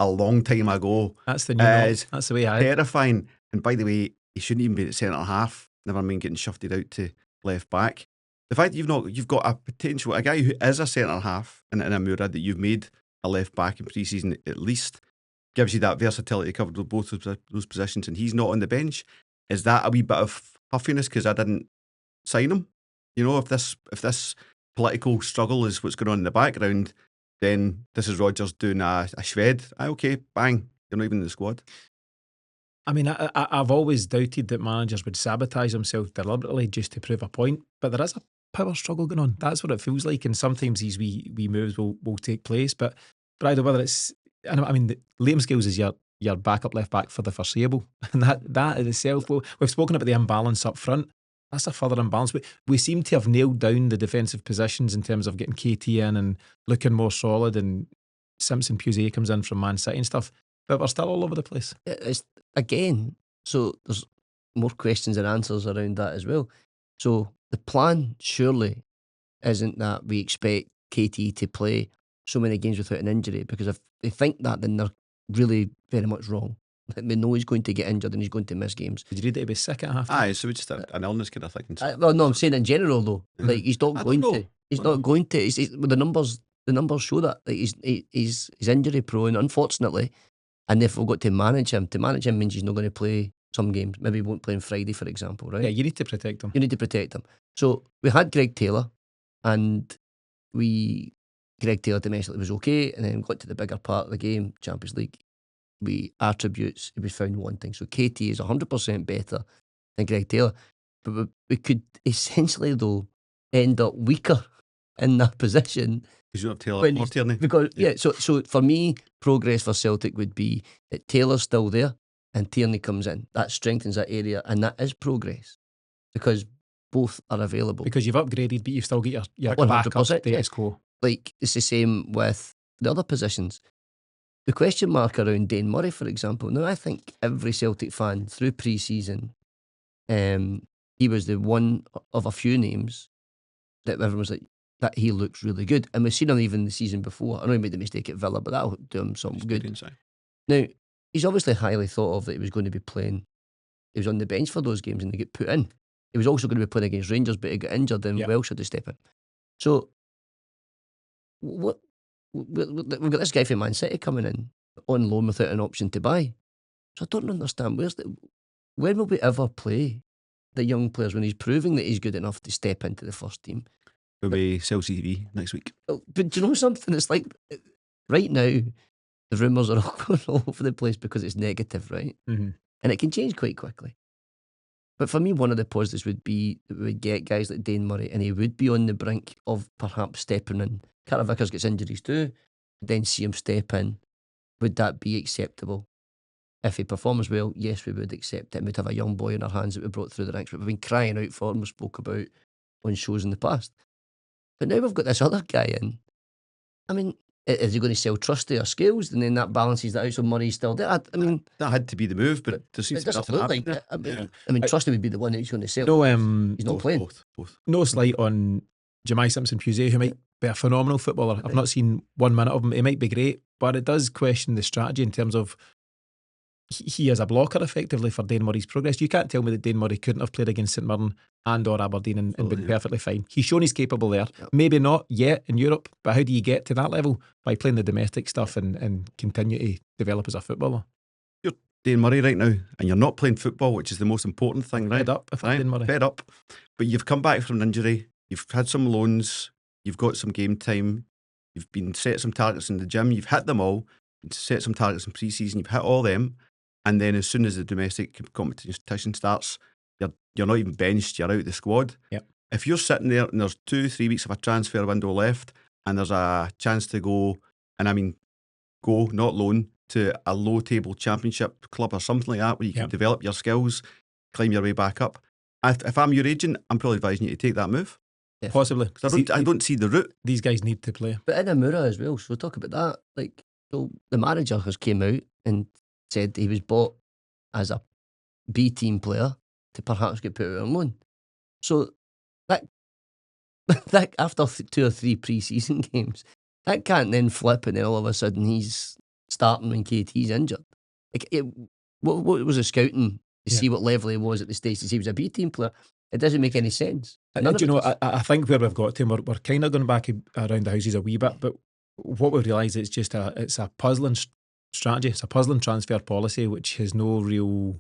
a long time ago. That's the new norm. That's the way I terrifying. And by the way, he shouldn't even be at centre half. Never mind getting shifted out to left back. The fact that you've got a guy who is a centre half in Inamura that you've made a left back in pre-season at least, gives you that versatility covered with both of those positions, and he's not on the bench. Is that a wee bit of puffiness because I didn't sign him? If this political struggle is what's going on in the background, then this is Rodgers doing a shred. Okay, bang, you're not even in the squad. I mean, I've always doubted that managers would sabotage themselves deliberately just to prove a point, but there is a power struggle going on. That's what it feels like, and sometimes these wee moves will take place. But either whether it's, Liam Scales is your backup left back for the foreseeable, and that in itself, we've spoken about the imbalance up front. That's a further imbalance. We seem to have nailed down the defensive positions in terms of getting KT in and looking more solid, and Simpson Pusey comes in from Man City and stuff, but we're still all over the place. So there's more questions and answers around that as well. So the plan surely isn't that we expect KT to play so many games without an injury, because if they think that, then they're really very much wrong. We know he's going to get injured and he's going to miss games. Did you read that he'd be sick at half time? Aye, so we just an illness kind of thing. Well, no, I'm saying in general though. Like he's not going to. He's not going to. The numbers show that. Like he's injury prone, unfortunately. And if we've got to manage him means he's not going to play some games. Maybe he won't play on Friday, for example, right? Yeah, you need to protect him. You need to protect him. So we had Greg Taylor, and Greg Taylor domestically was okay, and then got to the bigger part of the game, Champions League. Attributes, we found wanting. So KT is 100% better than Greg Taylor, but we could essentially though end up weaker in that position. Because you have Taylor or Tierney. Because so for me, progress for Celtic would be that Taylor's still there, and Tierney comes in. That strengthens that area, and that is progress because both are available. Because you've upgraded, but you've still got your 100%, backup status quo. Like, it's the same with the other positions. The question mark around Dane Murray, for example. Now, I think every Celtic fan through pre-season, he was the one of a few names that everyone was like, that he looks really good. And we've seen him even the season before. I know he made the mistake at Villa, but that'll do him something good. Now, he's obviously highly thought of that he was going to be playing. He was on the bench for those games and they get put in. He was also going to be playing against Rangers, but he got injured and Welsh had to step in. So, we've got this guy from Man City coming in on loan without an option to buy. So I don't understand, when will we ever play the young players when he's proving that he's good enough to step into the first team? We'll be Chelsea TV next week. But do you know something? It's like, right now, the rumours are all going all over the place because it's negative, right? Mm-hmm. And it can change quite quickly. But for me, one of the positives would be that we would get guys like Dane Murray, and he would be on the brink of perhaps stepping in. Carter Vickers gets injuries too, then see him step in. Would that be acceptable? If he performs well, yes, we would accept it. And we'd have a young boy in our hands that we brought through the ranks, but we've been crying out for and we spoke about on shows in the past. But now we've got this other guy in. I mean, is he going to sell Trusty or Scales? And then that balances that out, so Murray's still there. I mean, that had to be the move, but there seems it doesn't look like it. I mean, Trusty would be the one who's going to sell. No, he's not playing. Both. No slight on Jemai Simpson-Pusey, who might be a phenomenal footballer. I've not seen 1 minute of him. He might be great, but it does question the strategy in terms of he is a blocker effectively for Dane Murray's progress. You can't tell me that Dane Murray couldn't have played against St Mirren and or Aberdeen and been perfectly fine. He's shown he's capable there. Yep. Maybe not yet in Europe, but how do you get to that level? By playing the domestic stuff and continue to develop as a footballer. You're Dane Murray right now, and you're not playing football, which is the most important thing, right? Fed up if I'm Dane Murray. Fed up. But you've come back from an injury, you've had some loans, you've got some game time, you've been set some targets in the gym, you've hit them all, set some targets in pre-season, you've hit all them. And then as soon as the domestic competition starts, you're not even benched, you're out the squad. Yep. If you're sitting there and there's 2-3 weeks of a transfer window left and there's a chance to go, and I mean go, not loan, to a low-table championship club or something like that where you can develop your skills, climb your way back up. If I'm your agent, I'm probably advising you to take that move. Possibly. I don't see the route. These guys need to play. But in Amura as well, so we'll talk about that. Like, so the manager has came out and said he was bought as a B team player to perhaps get put out on loan. So that after 2 or 3 pre-season games, that can't then flip and then all of a sudden he's starting when KT's injured. Like what was the scouting to see what level he was at the stage to see he was a B team player? It doesn't make any sense. Do you know, I think where we've got to, we're kind of going back around the houses a wee bit, but what we've realised is it's a puzzling strategy. It's a puzzling transfer policy which has no real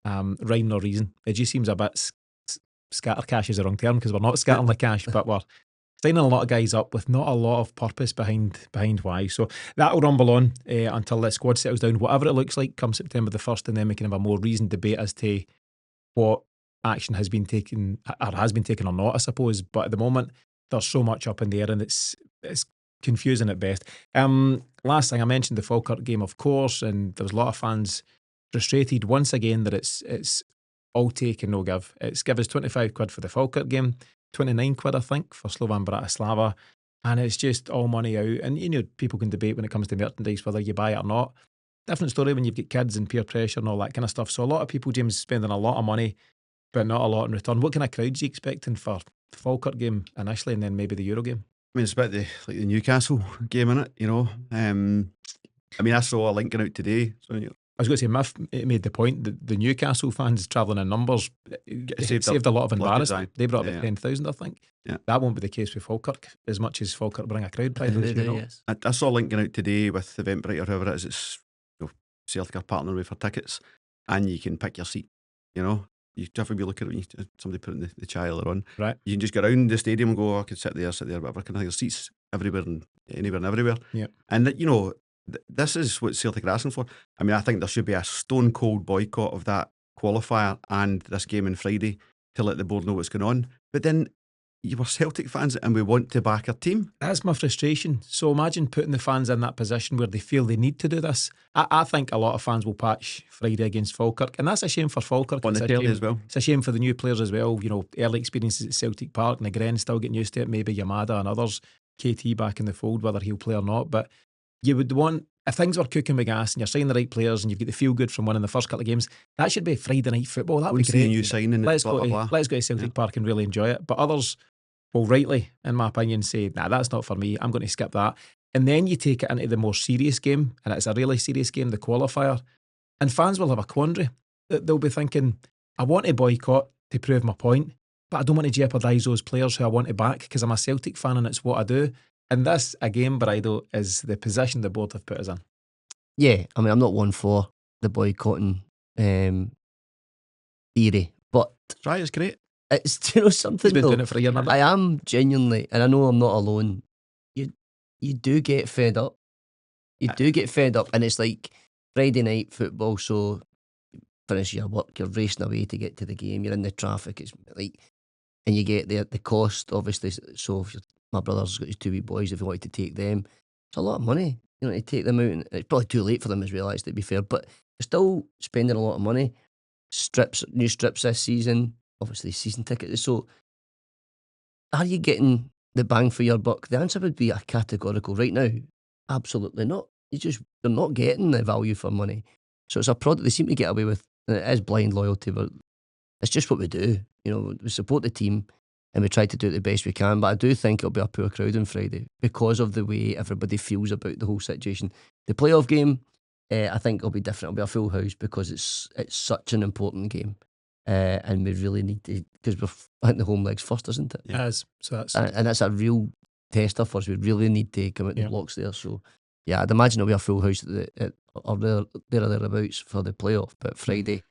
rhyme nor reason. It just seems a bit scatter cash is the wrong term because we're not scattering the cash, but we're signing a lot of guys up with not a lot of purpose behind why. So that'll rumble on until the squad settles down, whatever it looks like come September the 1st, and then we can have a more reasoned debate as to what action has been taken or not, I suppose. But at the moment there's so much up in the air and it's confusing at best. Last thing, I mentioned the Falkirk game, of course, and there was a lot of fans frustrated once again that it's all take and no give. It's give us 25 quid for the Falkirk game, 29 quid I think for Slovan Bratislava, and it's just all money out. And you know, people can debate when it comes to merchandise whether you buy it or not. Different story when you've got kids and peer pressure and all that kind of stuff. So a lot of people, James, spending a lot of money but not a lot in return. What kind of crowds are you expecting for the Falkirk game initially and then maybe the Euro game? I mean, it's a bit like the Newcastle game, innit? You know, I mean, I saw a link out today. So, you know, I was going to say, Miff made the point that the Newcastle fans travelling in numbers saved a lot of embarrassment. They brought about 10,000, I think. Yeah. That won't be the case with Falkirk, as much as Falkirk bring a crowd by those, you know. Yes. I saw a link out today with Eventbrite or whoever it is. It's, you know, Celtic are partnering with for tickets, and you can pick your seat. You know, you have to be looking at when somebody putting the child on. Right. You can just go around the stadium and go, I could sit there, whatever. Can have your seats everywhere and anywhere and everywhere. Yeah. And you know, this is what Celtic are asking for. I mean, I think there should be a stone cold boycott of that qualifier and this game on Friday to let the board know what's going on. But then you were Celtic fans and we want to back our team. That's my frustration. So imagine putting the fans in that position where they feel they need to do this. I think a lot of fans will patch Friday against Falkirk, and that's a shame for Falkirk. On the telly as well. It's a shame for the new players as well. You know, early experiences at Celtic Park, and Negren still getting used to it. Maybe Yamada and others, KT back in the fold, whether he'll play or not. But you would want, if things were cooking with gas and you're signing the right players and you've got the feel good from winning the first couple of games, that should be Friday night football. That would be great. A new signing. Let's go to Celtic Park and really enjoy it. But others will rightly, in my opinion, say, nah, that's not for me. I'm going to skip that. And then you take it into the more serious game, and it's a really serious game, the qualifier. And fans will have a quandary. They'll be thinking, I want to boycott to prove my point, but I don't want to jeopardise those players who I want to back because I'm a Celtic fan and it's what I do. And this, again, Bridal, is the position the board have put us in. Yeah, I mean, I'm not one for the boycotting theory, but Right, it's great. It's, you know, something. He's been though, doing it for a year now. I am genuinely, and I know I'm not alone. You do get fed up. You do get fed up, and it's like Friday night football. So finish your work, you're racing away to get to the game. You're in the traffic. It's like, and you get there. The cost, obviously. So if my brother's got his 2 wee boys, if you wanted to take them, it's a lot of money. You know, to take them out, and it's probably too late for them as realised, to be fair. But you're still spending a lot of money. New strips this season. Obviously, season tickets. So, are you getting the bang for your buck? The answer would be a categorical right now. Absolutely not. You're not getting the value for money. So it's a product they seem to get away with. And it is blind loyalty, but it's just what we do. You know, we support the team and we try to do it the best we can. But I do think it'll be a poor crowd on Friday because of the way everybody feels about the whole situation. The playoff game, I think it'll be different. It'll be a full house because it's such an important game. And we really need to, because we're at the home legs first, isn't it? It is. So that's and that's a real tester for us. We really need to come out the blocks there. So yeah, I'd imagine it'll be a full house or thereabouts for the playoff. But Friday,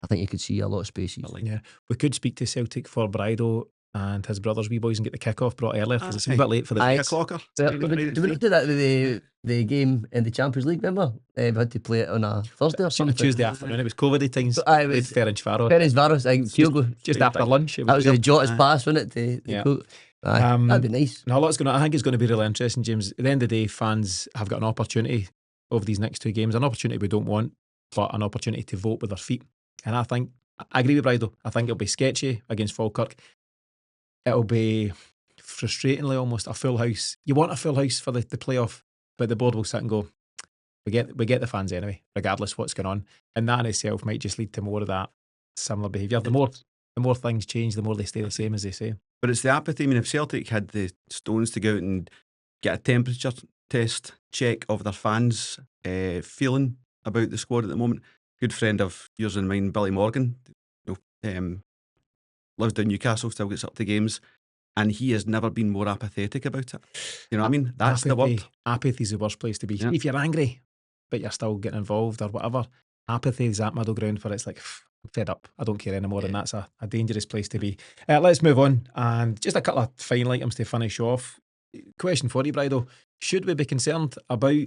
I think you could see a lot of spaces. Yeah, we could speak to Celtic for Bridal and his brother's wee boys and get the kick-off brought earlier because it's a bit late for the o'clocker. Do we not do that with the game in the Champions League, remember? We had to play it on a Thursday or something. Tuesday afternoon. It was COVID times. So, it was Ferencvaros. I think Kyogo. Just after lunch. That was a Jota's pass, wasn't it? That'd be nice. Now, I think it's going to be really interesting, James. At the end of the day, fans have got an opportunity over these next 2 games, an opportunity we don't want, but an opportunity to vote with their feet. And I agree with Bridal. I think it'll be sketchy against Falkirk. It'll be frustratingly almost a full house. You want a full house for the playoff, but the board will sit and go, we get the fans anyway, regardless what's going on. And that in itself might just lead to more of that similar behaviour. The more things change, the more they stay the same, as they say. But it's the apathy. I mean, if Celtic had the stones to go out and get a temperature test check of their fans' feeling about the squad at the moment, good friend of yours and mine, Billy Morgan, lives down Newcastle, still gets up to games, and he has never been more apathetic about it. You know what I mean? That's the word. Apathy is the worst place to be. Yeah. If you're angry, but you're still getting involved or whatever, apathy is that middle ground for it's like, I'm fed up, I don't care anymore, and that's a dangerous place to be. Let's move on, and just a couple of final items to finish off. Question for you, Bridal. Should we be concerned about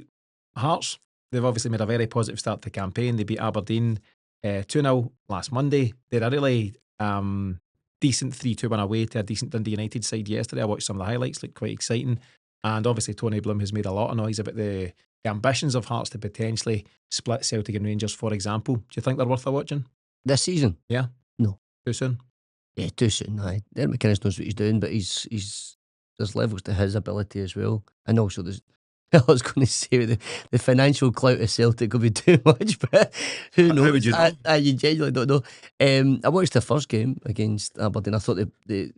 Hearts? They've obviously made a very positive start to the campaign. They beat Aberdeen 2-0 last Monday. They're a really decent 3-2 win away to a decent Dundee United side yesterday. I watched some of the highlights, looked quite exciting. And obviously Tony Bloom has made a lot of noise about the ambitions of Hearts to potentially split Celtic and Rangers, for example. Do you think they're worth a watching? This season? Yeah. No. Too soon? Yeah, too soon. Aye. Derek McInnes knows what he's doing, but he's there's levels to his ability as well. And also there's I was going to say the financial clout of Celtic could be too much, but who knows? How would you know? You genuinely don't know. I watched the first game against Aberdeen. I thought they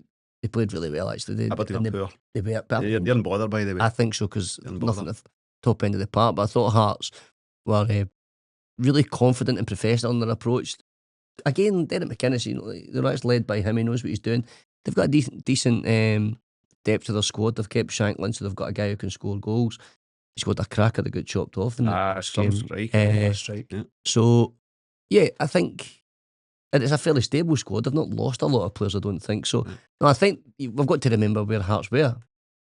played really well, actually. Aberdeen are poor. They're unbothered by the way. I think so, because nothing at the top end of the park, but I thought Hearts were really confident and professional in their approach. Again, Derek McInnes, they're actually led by him. He knows what he's doing. They've got a decent depth to their squad. They've kept Shanklin, so they've got a guy who can score goals. He scored a cracker that got chopped off. Strike. Yeah. So, yeah, I think it's a fairly stable squad. They've not lost a lot of players, I don't think. So, no, I think we've got to remember where Hearts were.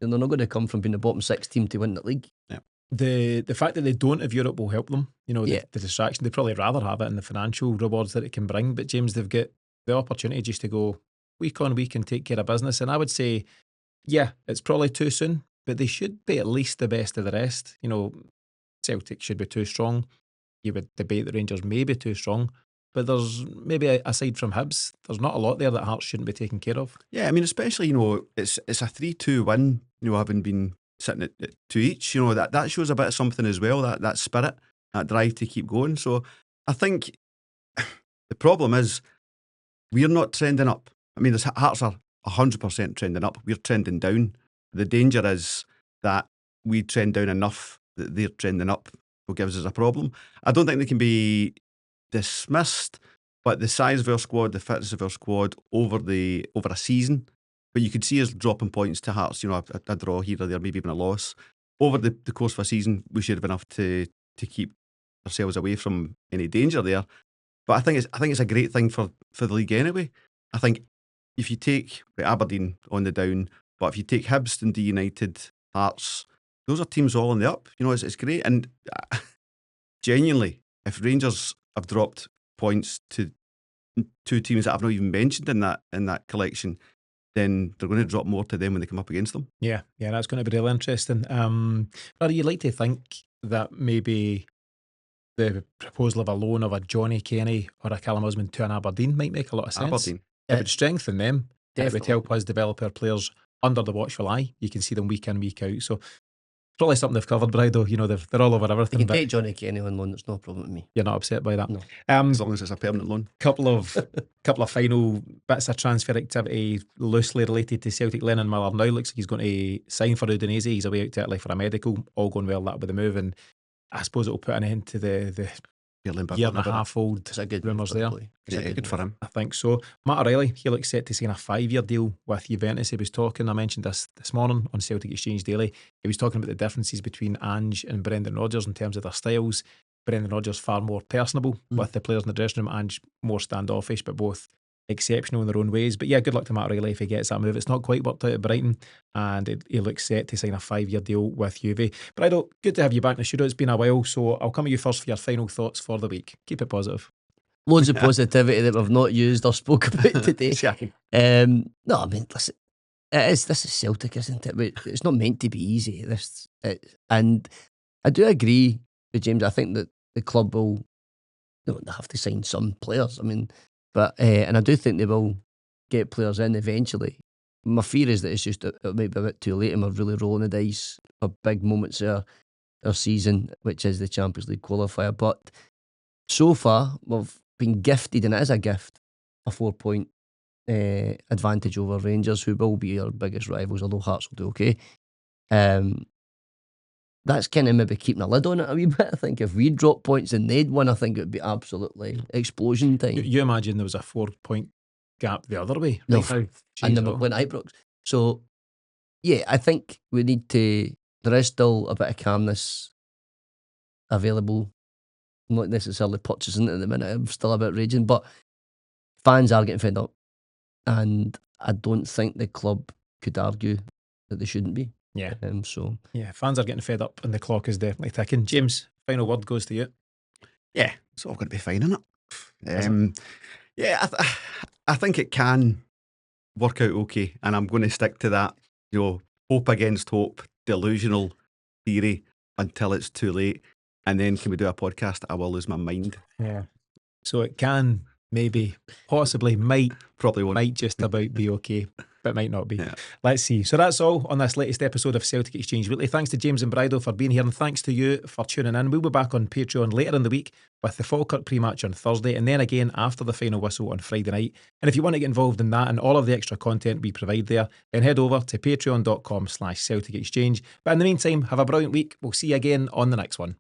And they're not going to come from being the bottom 6 team to win the league. Yeah. The fact that they don't have Europe will help them. The distraction. They'd probably rather have it in the financial rewards that it can bring. But James, they've got the opportunity just to go, week on week and take care of business. And I would say, yeah, it's probably too soon, but they should be at least the best of the rest. You know, Celtic should be too strong. You would debate the Rangers may be too strong, but there's maybe, aside from Hibs, there's not a lot there that Hearts shouldn't be taken care of. Yeah, I mean, especially, it's a 3-2 win, having been sitting at 2 each, that shows a bit of something as well, that spirit, that drive to keep going. So I think the problem is we're not trending up. I mean, the Hearts are 100% trending up. We're trending down. The danger is that we trend down enough that they're trending up, what gives us a problem. I don't think they can be dismissed, but the size of our squad, the fitness of our squad over a season, but you could see us dropping points to Hearts, a draw here or there, maybe even a loss. Over the course of a season, we should have enough to keep ourselves away from any danger there. But I think it's a great thing for the league anyway. I think if you take Aberdeen on the down, but if you take Hibs, Dundee United, Hearts, those are teams all on the up. It's great. And genuinely, if Rangers have dropped points to 2 teams that I've not even mentioned in that collection, then they're going to drop more to them when they come up against them. Yeah, that's going to be really interesting. But you'd like to think that maybe the proposal of a loan of a Johnny Kenny or a Callum Husband to an Aberdeen might make a lot of sense. Aberdeen. It would strengthen them. Definitely. It would help us develop our players under the watchful eye. You can see them week in, week out. So probably something they've covered, Brido. They're all over You everything. can take Johnny Kenny on loan, it's no problem with me. You're not upset by that? No. As long as it's a permanent loan. Couple of final bits of transfer activity loosely related to Celtic. Lennon Miller now looks like he's going to sign for Udinese. He's away out to Italy for a medical. All going well, that'll be the move. And I suppose it'll put an end to the year and a half old It's a good rumours there. Yeah, good for him. I think so. Matt O'Reilly, he looks set to sign a 5-year deal with Juventus. He was talking, I mentioned this morning on Celtic Exchange Daily, he was talking about the differences between Ange and Brendan Rodgers in terms of their styles. Brendan Rodgers far more personable with the players in the dressing room, Ange more standoffish, but both exceptional in their own ways. But yeah, good luck to Matt O'Reilly if he gets that move. It's not quite worked out at Brighton, and he looks set to sign a 5-year deal with Juve. But good to have you back in the studio. It's been a while, so I'll come to you first for your final thoughts for the week. Keep it positive. Loads of positivity that we've not used or spoke about today. No, I mean, listen, this is Celtic, isn't it? It's not meant to be easy. And I do agree with James. I think that the club will they have to sign some players. I mean, but and I do think they will get players in eventually. My fear is that it's just it might be a bit too late and we're really rolling the dice for big moments of our season, which is the Champions League qualifier. But so far, we've been gifted, and it is a gift, a 4-point advantage over Rangers, who will be our biggest rivals, although Hearts will do okay. That's kind of maybe keeping a lid on it a wee bit. I think if we drop points and they'd win, I think it would be absolutely explosion time. You imagine there was a 4-point gap the other way. No, right now. and then we're playing Ibrox. So, yeah, I think we need to. There is still a bit of calmness available. I'm not necessarily purchasing it at the minute. I'm still a bit raging, but fans are getting fed up, and I don't think the club could argue that they shouldn't be. Yeah. Yeah, fans are getting fed up, and the clock is definitely ticking. James, final word goes to you. Yeah, it's all going to be fine, isn't it? Yeah, I think it can work out okay, and I'm going to stick to that. Hope against hope, delusional theory until it's too late, and then can we do a podcast? I will lose my mind. Yeah. So it can, maybe, possibly, probably won't. Might just about be okay, but might not be. Yeah. Let's see. So that's all on this latest episode of Celtic Exchange Weekly. Thanks to James and Brido for being here, and thanks to you for tuning in. We'll be back on Patreon later in the week with the Falkirk pre-match on Thursday, and then again after the final whistle on Friday night. And if you want to get involved in that and all of the extra content we provide there, then head over to patreon.com/Celtic Exchange. But in the meantime, have a brilliant week. We'll see you again on the next one.